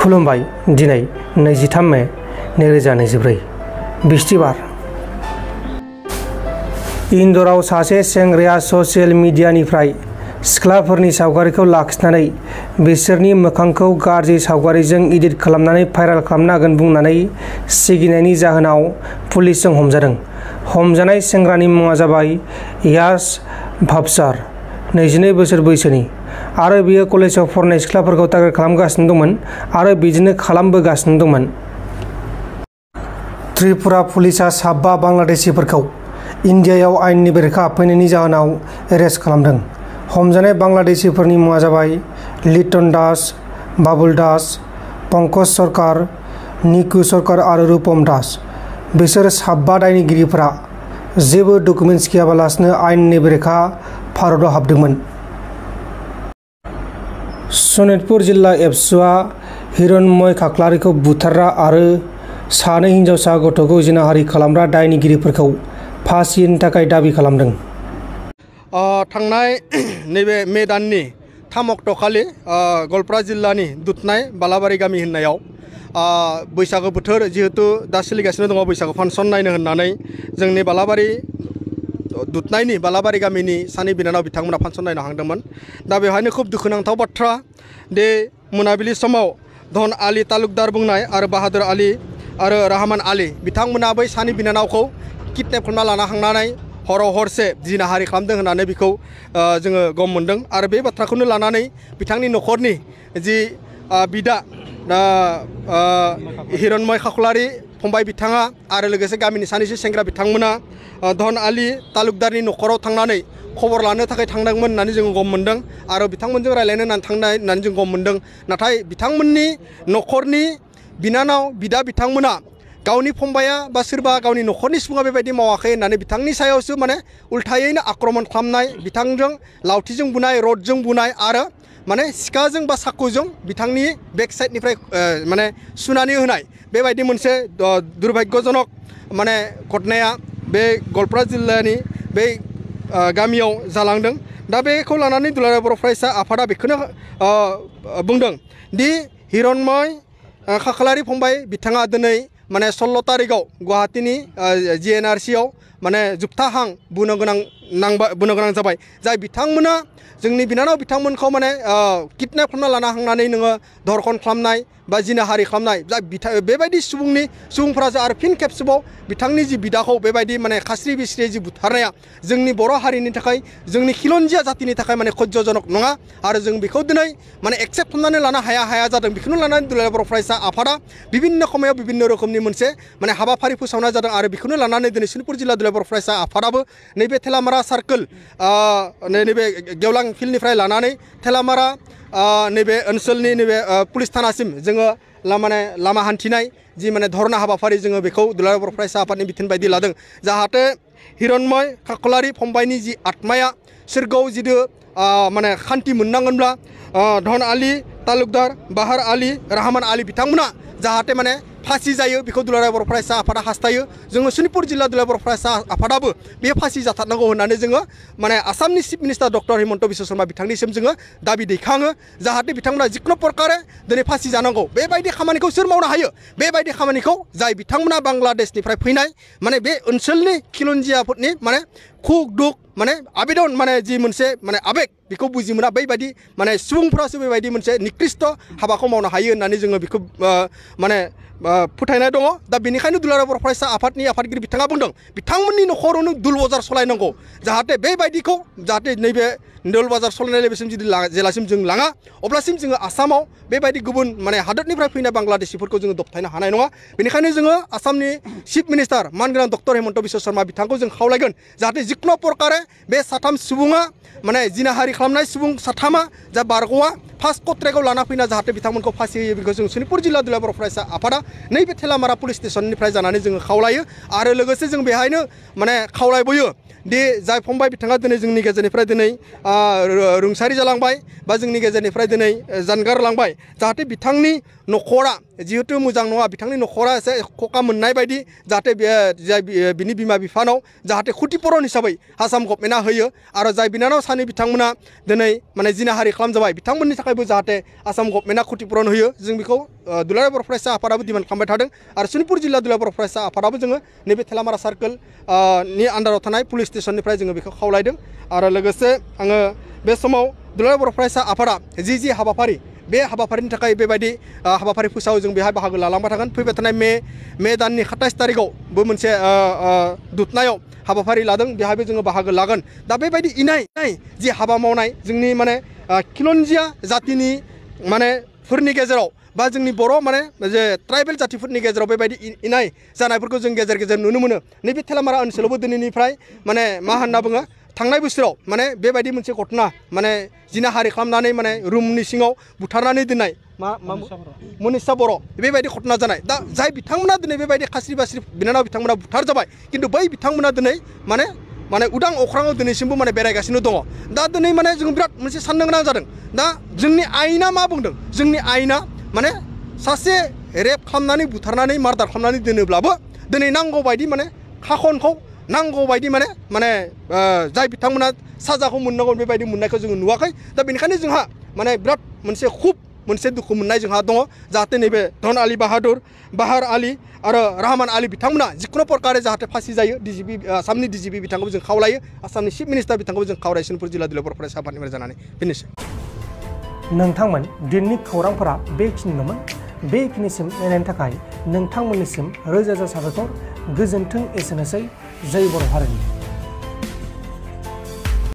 खुलुमबाय दिनै 23 मे 2024 बिस्तिबार इन्दराव सासे सेंग्राया ससियेल मिडियानिफ्राय सिख्लाफोरनि सावगारिखौ लाखिनानै बिसोरनि मोखांखौ गाज्रि सावगारिजों एडिट खालामनानै भाइरेल खालामनो हागोन बुंनानै सिगिनायनि जाहोनाव पुलिसजों हमजादों। हमजानाय सेंग्रानि मुङा जाबाय यास भाबसार, 22 बोसोर बैसोनि, आरो बियो कलेजाव फरायनाय सिख्लाफोरखौ टार्गेट खालामगासिनो दंमोन आरो बिदिनो खालामबोगासिनो दंमोन। त्रिपुरा पुलिसआ 5 बांलादेशीफोरखौ इन्डियायाव आयेननि बेरेखा हाबफैनायनि जाहोनाव एरेस्ट खालामदों। हमजानाय बांलादेशीफोरनि मुङा जाबाय लिटन दास, बाबुल दास, पंकज सरकार, निकु सरकार आरो रूपम दास। बिसोर 5 दायनिगिरिफोरा जेबो डकुमेन्ट्स गैयाबालासिनो आयेननि बेरेखा भारताव हाबदोंमोन। सनितपुर जिल्ला एबसुआ हिरण्मय खाख्लारिखौ बुथारग्रा आरो 2 हिनजावसा गथ'खौ जिनाहारि खालामग्रा दायनिगिरिफोरखौ फासिनि थाखाय दाबि खालामदों। थांनाय नैबे मे दाननि 3 अक्ट'खालि गवालपारा जिल्लानि दुधनाय बालाबारि गामि होननायाव बैसागो बोथोर जिहेतु दा सोलिगासिनो दङ, बैसागो फांसन नायनो होननानै जोंनि दुधनायनि बालाबारि गामिनि 2 बिनानाव बिथांमोना फांसन नायनो थांदोंमोन। दा बेवहायनो खुब दुखुनांथाव बाथ्रा दे मोनाबिलि समाव धन आली तालुकदार बुंनाय आरो बाहादुर आली आरो रहमान आली बिथांमोना बै 2 बिनानावखौ किडनेप खालामना लाना थांनानै हराव हरसे जिनाहारि खालामदों होननानै बेखौ जोङो गम मोनदों। आरो बे बाथ्राखौनो लानानै बिथांनि न'खरनि जि बिदा हिरण्मय खाख्लारि फंबाय बिथाङा आरो लोगोसे गामिनि 2 सेंग्रा बिथांमोना धन आली तालुकदारनि न'खराव थांनानै खबर लानो थाखाय थांदोंमोन होननानै जोङो गम मोनदों आरो बिथांमोनजों रायज्लायनो होननानै थांनाय होननानै जों गम मोनदों। नाथाय बिथांमोननि न'खरनि बिनानाव बिदा बिथांमोना गावनि फंबाया बा सोरबा गावनि न'खरनि सुबुङा बेबायदि मावाखै होननानै बिथांनि सायावसो माने उल्थायैनो आक्रमण खालामनाय, बिथांजों लावथिजों बुनाय, रडजों बुनाय आरो माने सिखाजों बा साकुजों बिथांनि बेक साइडनिफ्राय माने सुनानै होनाय बेबायदि मोनसे दुर्भाग्यजनक माने घटनाया बे गवालपारा जिल्लानि बे गामियाव जालांदों। दा बेखौ लानानै दुलाराय बर' फरायसा आफादा बेखौनो बुंदों दि हिरण्मय खाख्लारि फंबाय बिथाङा दिनै माने 16 तारिखआव गुवाहाटीनि GNRCआव माने जोबथाहां बुनो गोनां जाबाय। जाय बिथांमोना जोंनि बिनानाव बिथांमोनखौ माने किडनेप खालामना लाना थांनानै नोङो धर्षण खालामनाय बा जिनाहारि खालामनाय, बेबायदि सुबुंफोरासो आरो फिन खेबसेबाव बिथांनि जि बिदाखौ बेबायदि माने खास्रि बिस्रि जि बुथारनाया जोंनि बर' हारिनि थाखाय, जोंनि खिलन्जिया जातिनि थाखाय माने खज्जजनक नङा आरो जों बेखौ दिनै माने एक्सेप्ट खालामनानै लानो हाया जादों। बेखौनो लानानै दुलाराय बर' फरायसा आफादा बिभिन्न समायाव बिभिन्न रोखोमनि मोनसे माने हाबाफारि फोसावनाय जादों आरो बेखौनो लानानै दिनै सनितपुर जिल्ला दुलाराय बर' फरायसा आफादाबो नैबे थेलामारा सार्कोल नैबे गेवलां फिल्डनिफ्राय लानानै थेलामारा नैबे ओनसोलनि नैबे पुलिस थानासिम जोङो लामा हान्थिनाय जि माने धरना हाबाफारि जोङो बेखौ दुलाराय बर' फरायसा आफादनि बिथोन बायदि लादों। जाहाथे हिरण्मय खाख्लारि फंबायनि जि आत्माया सोरगोआव जिदु माने खान्थि मोननांगोनब्ला धन आली तालुकदार, बाहार आली, रहमान आली बिथांमोना जाहाथे माने फासि जायो बेखौ दुलाराय बर' फरायसा आफादा हास्थायो। जोङो सनितपुर जिल्ला दुलाराय बर' फरायसा आफादाबो बे फासि जाथारनांगौ होननानै जोङो माने आसामनि chief minister doctor Himanta Biswa Sarma बिथांनिसिम जोङो दाबि दैखाङो। जाहाथे बिथांमोना जिखुनु प्रकारे दिनै फासि जानांगौ। बेबायदि खामानिखौ सोर मावनो हायो? बेबायदि खामानिखौ जाय बिथांमोना बांलादेशनिफ्राय फैनाय माने बे ओनसोलनि खिलन्जियाफोरनि माने खुग दुख माने आबेदन माने जि मोनसे माने आबेग बेखौ बुजि मोना, बैबायदि माने सुबुंफ्रासो बेबायदि मोनसे निकृष्ट हाबाखौ मावनो हायो होननानै जोङो बेखौ माने फोथायनाय दङ। दा बेनिखायनो दुलाराय बर' फरायसा आफादनि आफादगिरि बिथाङा बुंदों बिथांमोननि न'खरावनो दुल बाजार सालायनांगौ। जाहाथे बेबायदिखौ जाहाथे नैबे दुल बाजार सालायनाय लेभेलसिम जुदि जेलासिम जों लाङा अब्लासिम जोङो आसामाव बेबायदि गुबुन माने हादोरनिफ्राय फैनाय बांलादेशीफोरखौ जोङो दबथायनो हानाय नङा। बेनिखायनो जोङो आसामनि चिफ मिनिस्टार मानगोनां डक्टर हिमन्त बिश्व शर्मा बिथांखौ जों खावलायगोन जाहाथे जिखुनु प्रकारे बे 3 सुबुङा माने जिनाहारि खालामनाय सुबुं 3 जा बारग'आ फार्स्ट कट्रेक्टआव लाना फैना जाहाथे बिथांमोनखौ फासि होयो बेखौ जों सनितपुर जिल्ला दुलाराय बर' फरायसा आफादा नैबे थेलामारा पुलिस स्टेशननिफ्राय जानानै जोङो खावलायो। आरो लोगोसे जों बेहायनो माने खावलायबोयो दि जाय फंबाय बिथाङा दिनै जोंनि गेजेरनिफ्राय दिनै रुंसारि जालांबाय बा जोंनि गेजेरनिफ्राय दिनै जानगारलांबाय, जाहाथे बिथांनि न'खरा जिहेतु मोजां नङा, बिथांनि न'खरा एसे खका मोननाय बायदि जाहाथे बिनि बिमा बिफानाव जाहाथे क्षतिपुरन हिसाबै आसाम गभर्नमेन्टआ होयो। आरो जाय बिनानाव 2 बिथांमोना दिनै माने जिनाहारि खालामजाबाय बिथांमोननि थाखायबो जाहाथे आसाम गभर्नमेन्टआ क्षतिपुरन होयो। जों बेखौ दुलाराय बर' फरायसा आफादाबो डिमान्ड खालामबाय थादों आरो सनितपुर जिल्ला दुलाराय बर' फरायसा आफादाबो जोङो नैबे थेलामारा सार्कोल नि आन्डाराव थानाय पुलिस स्टेसननिफ्राय जोङो बेखौ खावलायदों आरो लोगोसे आङो बे समाव दुलाराय बर' फरायसा आफादा जि हाबाफारि बे हाबाफारिनि थाखाय बेबायदि हाबाफारि फोसाव जों बेहाय बाहागो लालांबाय थागोन फैबाय थानाय मे दाननि 27 तारिखआवबो मोनसे दुधनायाव हाबाफारि लादों बेहायबो जोङो बाहागो लागोन दा बेबायदि इनाय जि हाबा मावनाय जोंनि माने खिलन्जिया जातिनि माने फोरनि गेजेराव बा जोंनि बर' माने जे ट्राइबेल जातिफोरनि गेजेराव बेबायदि इनाय जानायफोरखौ जों गेजेर गेजेर नुनो मोनो नैबे थेलामारा ओनसोलावबो दिनैनिफ्राय माने मा होनना बुङो थांनाय बोसोराव माने बेबायदि मोनसे घटना माने जिनाहारि खालामनानै माने रुमनि सिङाव बुथारनानै दोननाय मनिसा बर' बेबायदि घटना जानाय दा जाय बिथांमोना दिनै बेबायदि खास्रि बास्रि बिनानाव बिथांमोना बुथार जाबाय खिन्थु बै बिथांमोना दिनै माने उदां अख्राङाव दिनैसिमबो माने बेरायगासिनो दङ दा दिनै माने जों बिराद मोनसे साननो गोनां जादों दा जोंनि आयेना मा बुंदों जोंनि आयेना माने सासे रेप खालामनानै बुथारनानै मार्डार खालामनानै दोनोब्लाबो दिनै नांगौ बायदि माने खाखनखौ नांगौ बायदि माने जाय बिथांमोना साजाखौ मोननांगौ बेबायदि मोननायखौ जोङो नुवाखै दा बेनिखायनो जोंहा माने बिराद मोनसे दुखु मोननाय जोंहा दङ जाहाथे नैबे धन आली बाहार आली आरो रहमान आली बिथांमोना जिखुनु प्रकारे जाहाथे फासि जायो आसामनि DGP बिथांखौबो जों खावलायो आसामनि चिफ मिनिस्टार बिथांखौबो जों खावलायो सनितपुर जिल्ला दुलाराय बर' फरायसा आफादनिफ्राय जानानै बेनोसै नोंथांमोन दिनैनि खौरांफोरा बेखिनिल'मोन बेखिनिसिम नायनायनि थाखाय नोंथांमोननिसिम रोजा रोजा साबायखर गोजोन्थों एसेनोसै जय बर' हारिनि